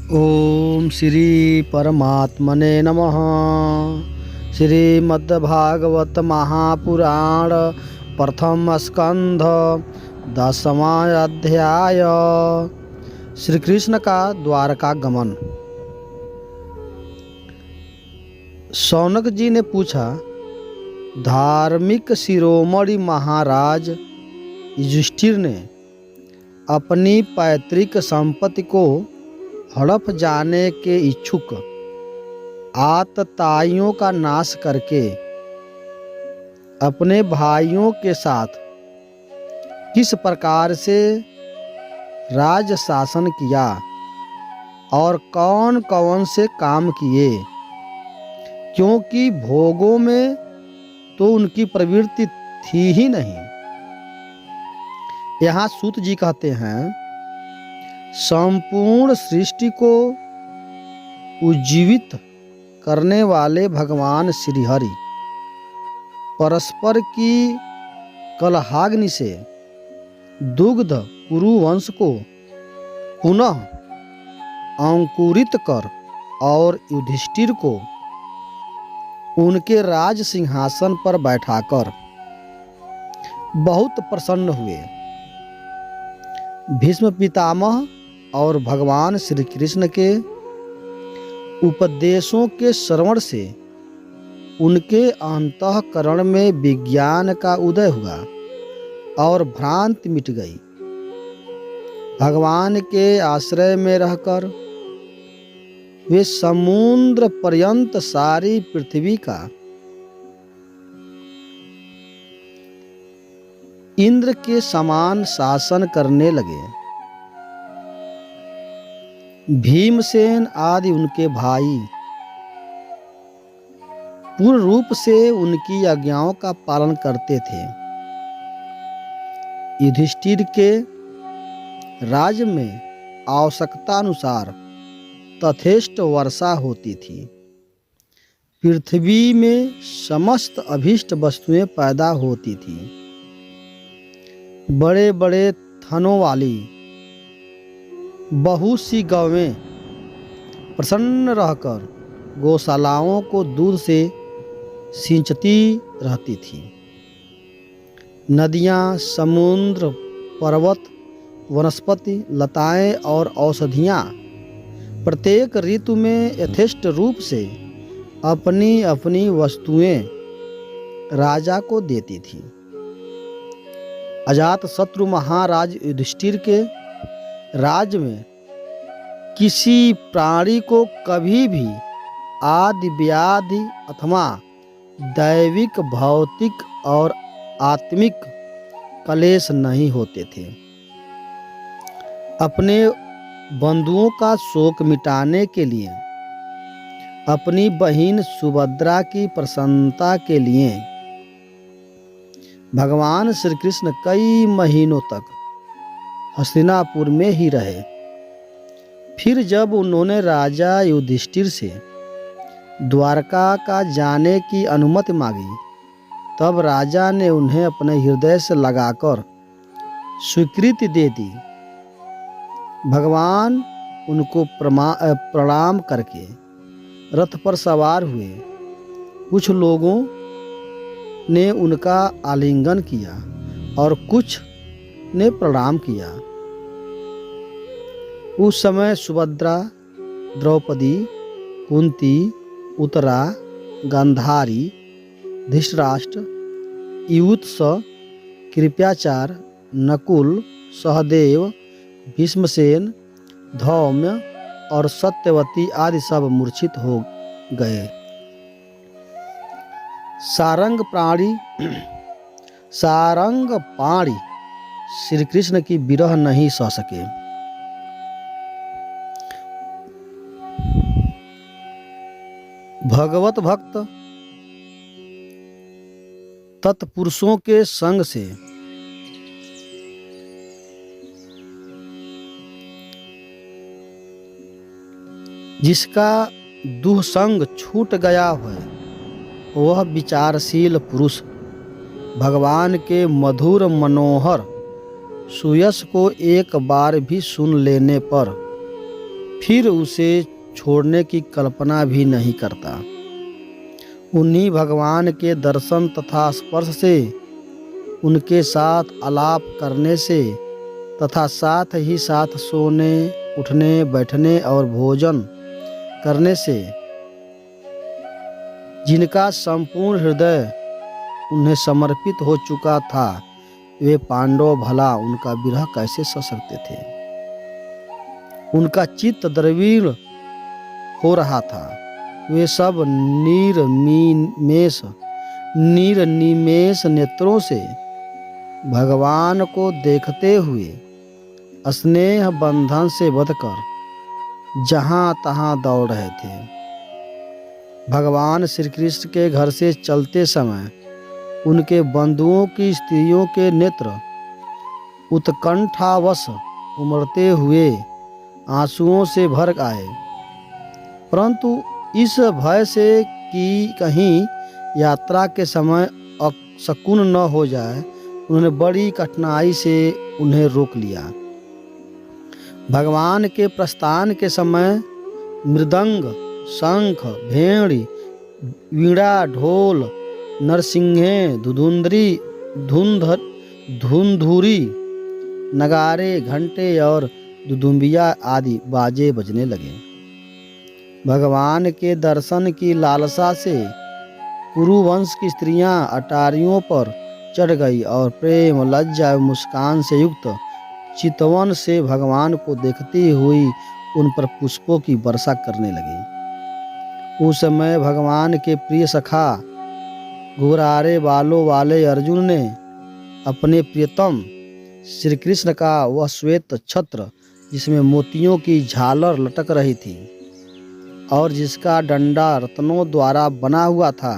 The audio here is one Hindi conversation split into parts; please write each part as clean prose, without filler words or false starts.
ओम श्री परमात्मने नमः। श्रीमद्भागवत महापुराण प्रथम स्कंध 10वां अध्याय। श्री कृष्ण का द्वारका गमन। शौनक जी ने पूछा, धार्मिक शिरोमणि महाराज युधिष्ठिर ने अपनी पैतृक संपत्ति को हड़प जाने के इच्छुक आतताइयों का नाश करके अपने भाइयों के साथ किस प्रकार से राज शासन किया और कौन कौन से काम किए, क्योंकि भोगों में तो उनकी प्रवृत्ति थी ही नहीं। यहाँ सूत जी कहते हैं, संपूर्ण सृष्टि को उज्जीवित करने वाले भगवान श्रीहरि परस्पर की कलहाग्नि से दुग्ध कुरु वंश को पुनः अंकुरित कर और युधिष्ठिर को उनके राज सिंहासन पर बैठाकर बहुत प्रसन्न हुए। भीष्म पितामह और भगवान श्री कृष्ण के उपदेशों के श्रवण से उनके अंतःकरण में विज्ञान का उदय हुआ और भ्रांति मिट गई। भगवान के आश्रय में रहकर वे समुद्र पर्यंत सारी पृथ्वी का इंद्र के समान शासन करने लगे। भीमसेन आदि उनके भाई पूर्ण रूप से उनकी आज्ञाओं का पालन करते थे। युधिष्ठिर के राज्य में आवश्यकता अनुसार तथेष्ट वर्षा होती थी। पृथ्वी में समस्त अभीष्ट वस्तुएं पैदा होती थी। बड़े बड़े थनों वाली बहुत सी गौवें प्रसन्न रहकर गौशालाओं को दूध से सिंचती रहती थी। नदियाँ, समुद्र, पर्वत, वनस्पति, लताएं और औषधियाँ प्रत्येक ऋतु में यथेष्ट रूप से अपनी अपनी वस्तुएं राजा को देती थी। अजात शत्रु महाराज युधिष्ठिर के राज्य में किसी प्राणी को कभी भी आदि व्याधि अथवा दैविक, भौतिक और आत्मिक कलेश नहीं होते थे। अपने बंधुओं का शोक मिटाने के लिए, अपनी बहिन सुभद्रा की प्रसन्नता के लिए भगवान श्री कृष्ण कई महीनों तक हस्तिनापुर में ही रहे। फिर जब उन्होंने राजा युधिष्ठिर से द्वारका का जाने की अनुमति मांगी, तब राजा ने उन्हें अपने हृदय से लगाकर स्वीकृति दे दी। भगवान उनको प्रणाम करके रथ पर सवार हुए। कुछ लोगों ने उनका आलिंगन किया और कुछ ने प्रणाम किया। उस समय सुभद्रा, द्रौपदी, कुंती, उत्तरा, गांधारी, धृतराष्ट्र, युयुत्स, कृपाचार्य, नकुल, सहदेव, भीष्मसेन, धौम्य और सत्यवती आदि सब मूर्छित हो गए। सारंग पाणी श्री कृष्ण की विरह नहीं सह सके। भगवत भक्त तत्पुरुषों के संग से जिसका दुःसंग छूट गया है, वह विचारशील पुरुष भगवान के मधुर मनोहर सुयश को एक बार भी सुन लेने पर फिर उसे छोड़ने की कल्पना भी नहीं करता। उन्हीं भगवान के दर्शन तथा स्पर्श से, उनके साथ आलाप करने से तथा साथ ही साथ सोने, उठने, बैठने और भोजन करने से जिनका संपूर्ण हृदय उन्हें समर्पित हो चुका था, वे पांडव भला उनका विरह कैसे सह सकते थे। उनका चित्त द्रविड़ हो रहा था। वे सब निर्निमेष नेत्रों से भगवान को देखते हुए स्नेह बंधन से बंधकर जहाँ तहाँ दौड़ रहे थे। भगवान श्री कृष्ण के घर से चलते समय उनके बंधुओं की स्त्रियों के नेत्र उत्कंठावश उमड़ते हुए आंसुओं से भर आए, परंतु इस भय से कि कहीं यात्रा के समय अशकुन न हो जाए, उन्होंने बड़ी कठिनाई से उन्हें रोक लिया। भगवान के प्रस्थान के समय मृदंग, शंख, भेड़ी, वीणा, ढोल, नरसिंहे, धुंधुरी, नगारे, घंटे और दुदुम्बिया आदि बाजे बजने लगे। भगवान के दर्शन की लालसा से कुरुवंश की स्त्रियां अटारियों पर चढ़ गई और प्रेम, लज्जा एवं मुस्कान से युक्त चितवन से भगवान को देखती हुई उन पर पुष्पों की वर्षा करने लगी। उस समय भगवान के प्रिय सखा घुघरारे बालों वाले अर्जुन ने अपने प्रियतम श्री कृष्ण का वह श्वेत छत्र, जिसमें मोतियों की झालर लटक रही थी और जिसका डंडा रत्नों द्वारा बना हुआ था,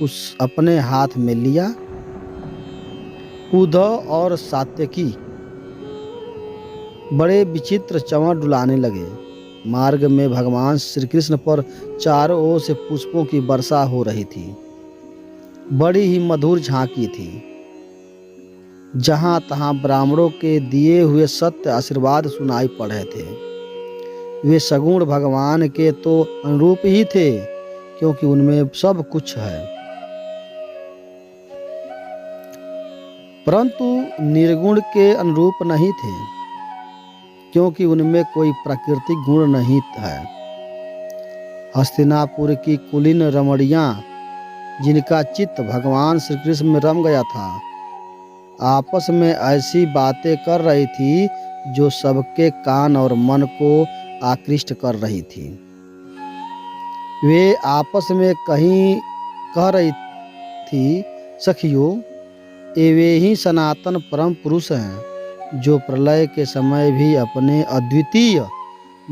उस अपने हाथ में लिया। उद्धव और सात्यकी बड़े विचित्र चमक डुलाने लगे। मार्ग में भगवान श्री कृष्ण पर चारों ओर से पुष्पों की वर्षा हो रही थी। बड़ी ही मधुर झांकी थी। जहां तहां ब्राह्मणों के दिए हुए सत्य आशीर्वाद सुनाई पड़ रहे थे। वे सगुण भगवान के तो अनुरूप ही थे, क्योंकि उनमें सब कुछ है, परंतु निर्गुण के अनुरूप नहीं थे, क्योंकि उनमें कोई प्राकृतिक गुण नहीं है। हस्तिनापुर की कुलीन रमणियां, जिनका चित्त भगवान श्री कृष्ण में रम गया था, आपस में ऐसी बातें कर रही थी जो सबके कान और मन को आकृष्ट कर रही थी। वे आपस में कहीं कह रही थी, सखियों, ये वे ही सनातन परम पुरुष हैं जो प्रलय के समय भी अपने अद्वितीय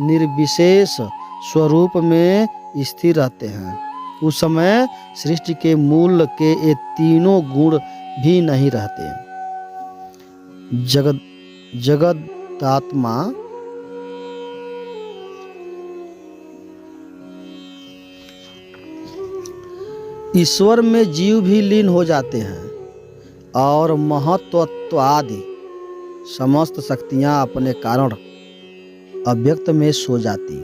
निर्विशेष स्वरूप में स्थिर रहते हैं। उस समय सृष्टि के मूल के ये तीनों गुण भी नहीं रहते। जगदात्मा, ईश्वर में जीव भी लीन हो जाते हैं और महत्त्व आदि समस्त शक्तियां अपने कारण अव्यक्त में सो जाती।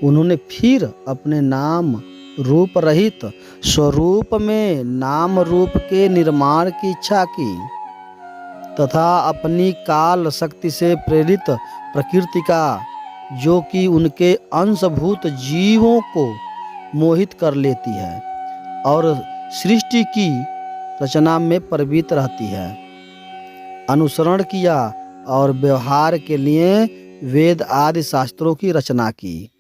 उन्होंने फिर अपने नाम रूप रहित स्वरूप में नाम रूप के निर्माण की इच्छा की तथा अपनी काल शक्ति से प्रेरित प्रकृति का, जो कि उनके अंशभूत जीवों को मोहित कर लेती है और सृष्टि की रचना में प्रवृत्त रहती है, अनुसरण किया और व्यवहार के लिए वेद आदि शास्त्रों की रचना की।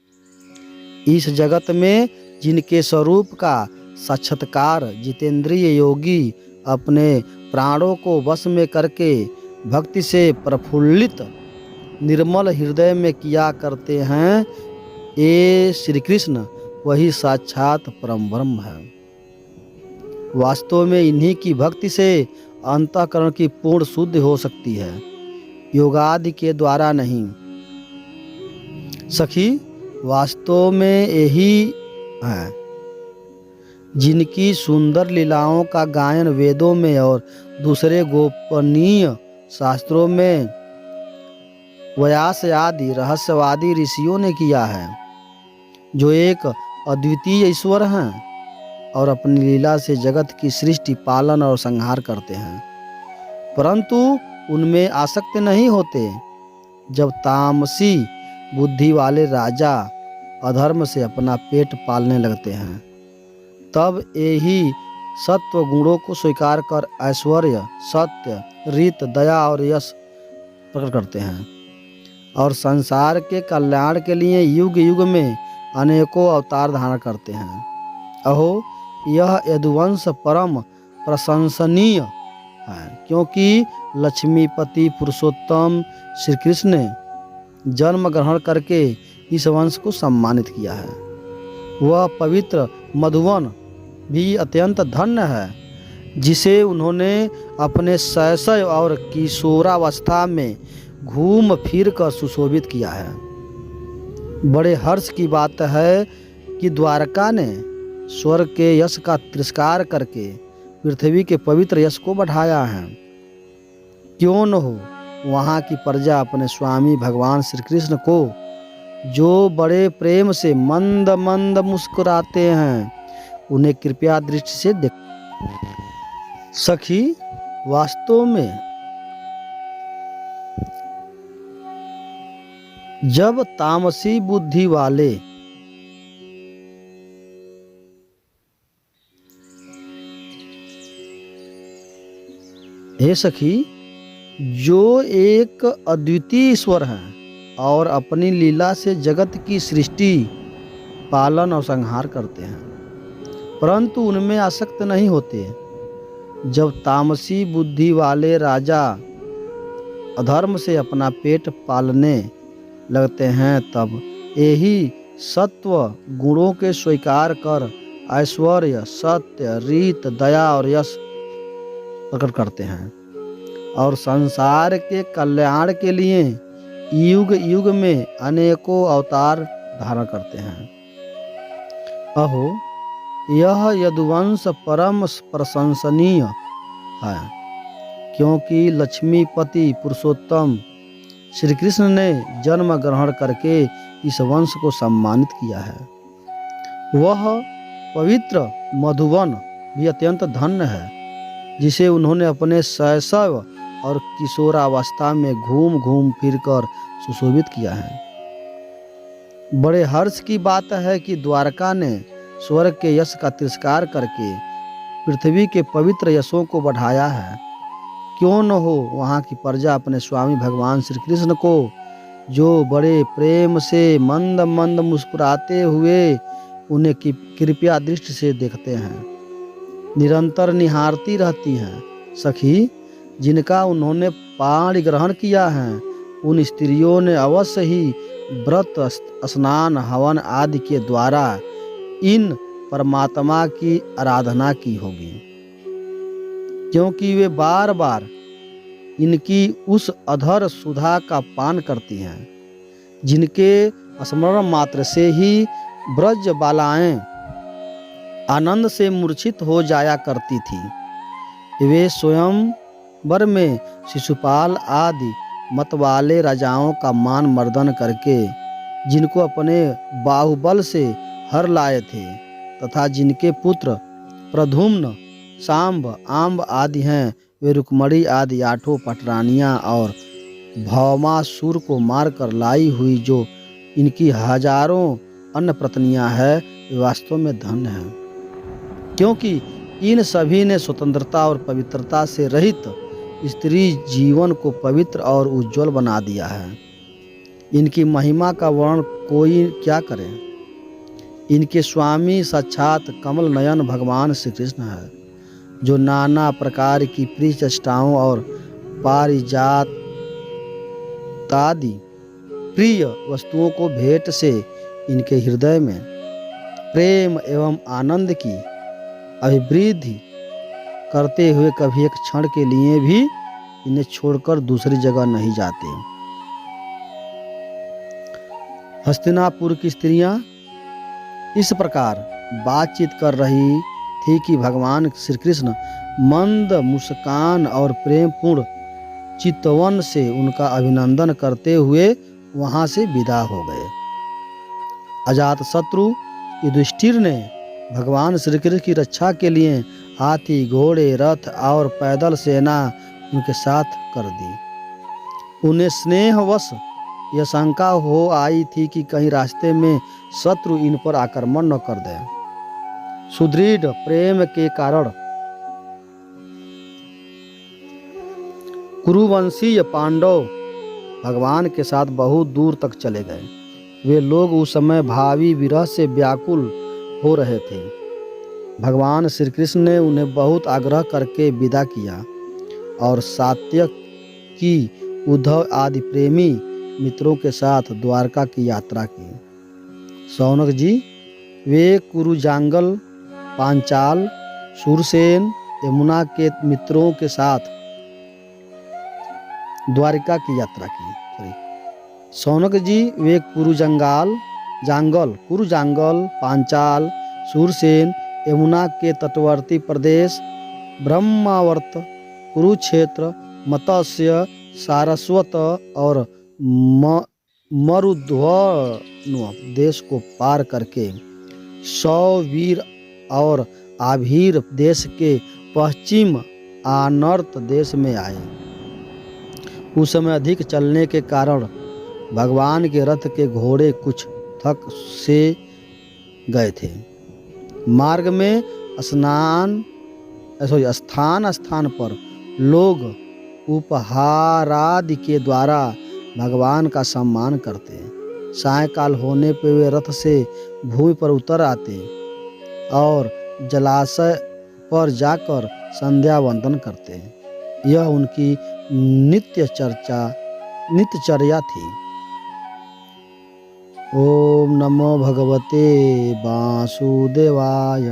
इस जगत में जिनके स्वरूप का साक्षात्कार जितेंद्रिय योगी अपने प्राणों को वश में करके भक्ति से प्रफुल्लित निर्मल हृदय में किया करते हैं, ये श्री कृष्ण वही साक्षात परम ब्रह्म है। वास्तव में इन्हीं की भक्ति से अंतःकरण की पूर्ण शुद्धि हो सकती है, योगादि के द्वारा नहीं। सखी, वास्तव में यही है जिनकी सुंदर लीलाओं का गायन वेदों में और दूसरे गोपनीय शास्त्रों में व्यास आदि रहस्यवादी ऋषियों ने किया है, जो एक अद्वितीय ईश्वर हैं और अपनी लीला से जगत की सृष्टि, पालन और संहार करते हैं, परंतु उनमें आसक्त नहीं होते। जब तामसी बुद्धि वाले राजा अधर्म से अपना पेट पालने लगते हैं, तब यही सत्व गुणों को स्वीकार कर ऐश्वर्य, सत्य, रीत, दया और यश प्रकट करते हैं और संसार के कल्याण के लिए युग युग में अनेकों अवतार धारण करते हैं। अहो, यह यदुवंश परम प्रशंसनीय है, क्योंकि लक्ष्मीपति पुरुषोत्तम श्री कृष्ण ने जन्म ग्रहण करके इस वंश को सम्मानित किया है। वह पवित्र मधुवन भी अत्यंत धन्य है, जिसे उन्होंने अपने शैशव और किशोरावस्था में घूम फिर कर सुशोभित किया है। बड़े हर्ष की बात है कि द्वारका ने स्वर्ग के यश का तिरस्कार करके पृथ्वी के पवित्र यश को बढ़ाया है। क्यों न हो वहाँ की प्रजा अपने स्वामी भगवान श्री कृष्ण को, जो बड़े प्रेम से मंद मंद मुस्कुराते हैं, उन्हें कृपया दृष्टि से देख। सखी, वास्तव में जब तामसी बुद्धि वाले हे सखी, जो एक अद्वितीय ईश्वर हैं और अपनी लीला से जगत की सृष्टि, पालन और संहार करते हैं, परंतु उनमें आसक्त नहीं होते। जब तामसी बुद्धि वाले राजा अधर्म से अपना पेट पालने लगते हैं, तब यही सत्व गुणों के स्वीकार कर ऐश्वर्य, सत्य, रीत, दया और यश प्रकट करते हैं और संसार के कल्याण के लिए युग युग में अनेकों अवतार धारण करते हैं। अहो, यह यदुवंश परम प्रशंसनीय है, क्योंकि लक्ष्मीपति पुरुषोत्तम श्री कृष्ण ने जन्म ग्रहण करके इस वंश को सम्मानित किया है। वह पवित्र मधुवन भी अत्यंत धन्य है, जिसे उन्होंने अपने शैशव और किशोरावस्था में घूम घूम फिरकर सुशोभित किया है। बड़े हर्ष की बात है कि द्वारका ने स्वर्ग के यश का तिरस्कार करके पृथ्वी के पवित्र यशों को बढ़ाया है। क्यों न हो वहाँ की प्रजा अपने स्वामी भगवान श्री कृष्ण को, जो बड़े प्रेम से मंद मंद मुस्कुराते हुए उन्हें कृपया दृष्टि से देखते हैं, निरंतर निहारती रहती हैं। सखी, जिनका उन्होंने पाणी ग्रहण किया है, उन स्त्रियों ने अवश्य ही व्रत, स्नान, हवन आदि के द्वारा इन परमात्मा की आराधना की होगी, क्योंकि वे बार बार इनकी उस अधर सुधा का पान करती हैं, जिनके स्मरण मात्र से ही ब्रज बालाएं आनंद से मूर्छित हो जाया करती थी। वे स्वयंवर में शिशुपाल आदि मतवाले राजाओं का मान मर्दन करके जिनको अपने बाहुबल से हर लाए थे, तथा जिनके पुत्र प्रद्युम्न, सांब, आम्ब आदि हैं, वे रुक्मणी आदि 8 पटरानियां और भौमासुर को मारकर लाई हुई जो इनकी हजारों अन्य पत्नियां हैं, वे वास्तव में धन्य हैं, क्योंकि इन सभी ने स्वतंत्रता और पवित्रता से रहित स्त्री जीवन को पवित्र और उज्जवल बना दिया है। इनकी महिमा का वर्णन कोई क्या करे। इनके स्वामी साक्षात कमल नयन भगवान श्री कृष्ण है, जो नाना प्रकार की प्रिय चेष्टाओं और पारिजात आदि प्रिय वस्तुओं को भेंट से इनके हृदय में प्रेम एवं आनंद की अभिवृद्धि करते हुए कभी एक क्षण के लिए भी इन्हें छोड़कर दूसरी जगह नहीं जाते। हस्तिनापुर की स्त्रियां इस प्रकार बातचीत कर रही थी कि भगवान श्री कृष्ण मंद मुस्कान और प्रेमपूर्ण चितवन से उनका अभिनंदन करते हुए वहां से विदा हो गए। अजातशत्रु युधिष्ठिर ने भगवान श्री कृष्ण की रक्षा के लिए हाथी, घोड़े, रथ और पैदल सेना उनके साथ कर दी। उन्हें स्नेहवश यह शंका हो आई थी कि कहीं रास्ते में शत्रु इन पर आक्रमण न कर दे। सुदृढ़ प्रेम के कारण कुरुवंशीय पांडव भगवान के साथ बहुत दूर तक चले गए। वे लोग उस समय भावी विरह से व्याकुल हो रहे थे। भगवान श्री कृष्ण ने उन्हें बहुत आग्रह करके विदा किया और सात्यकी, उद्धव आदि प्रेमी मित्रों के साथ द्वारका की यात्रा की। शौनक जी, वे कुरुजांगल, पांचाल, शूरसेन, यमुना के मित्रों के साथ द्वारिका की यात्रा की। शौनक जी, वे कुरुजांगल, पांचाल, शूरसेन, यमुना के तटवर्ती प्रदेश, ब्रह्मावर्त, कुरुक्षेत्र, मत्स्य, सारस्वत और मरुध्वन देश को पार करके सौवीर और आभीर देश के पश्चिम आनर्त देश में आए। उस समय अधिक चलने के कारण भगवान के रथ के घोड़े कुछ थक से गए थे। मार्ग में स्थान स्थान पर लोग उपहारादि के द्वारा भगवान का सम्मान करते। सायंकाल होने पर वे रथ से भूमि पर उतर आते और जलाशय पर जाकर संध्या वंदन करते। यह उनकी नित्यचर्या थी। ओम नमो भगवते वासुदेवाय।